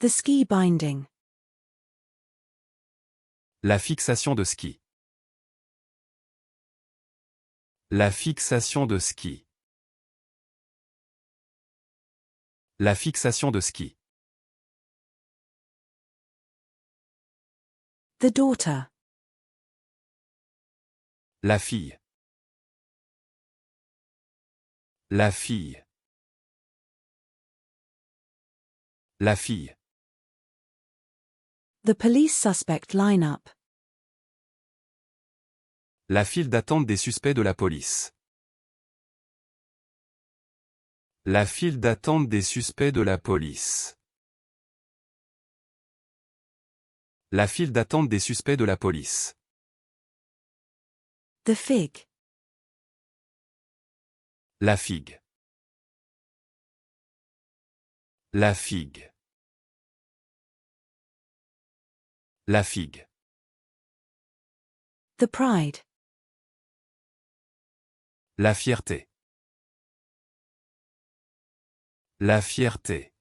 The ski binding. La fixation de ski. La fixation de ski. La fixation de ski. The daughter. La fille. La fille. La fille. The police suspect lineup. La file d'attente des suspects de la police. La file d'attente des suspects de la police. La file d'attente des suspects de la police. The fig. La figue. La figue. La figue. The pride. La fierté. La fierté.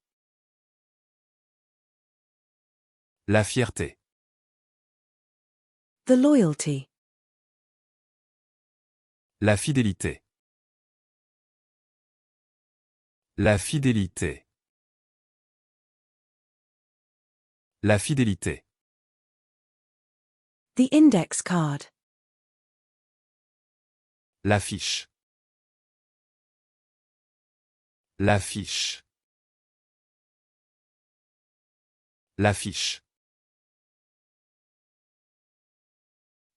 La fierté. The loyalty. La fidélité. La fidélité. La fidélité. The index card. L'affiche. L'affiche. L'affiche.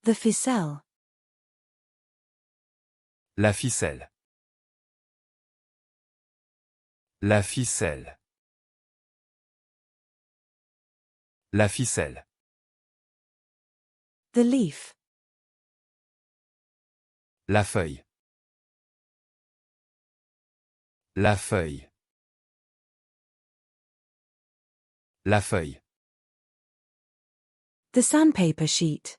The ficelle. La ficelle. La ficelle. La ficelle. The leaf. La feuille. La feuille. La feuille. The sandpaper sheet.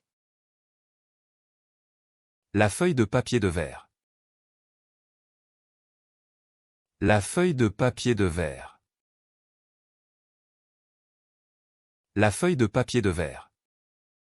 La feuille de papier de verre. La feuille de papier de verre. La feuille de papier de verre.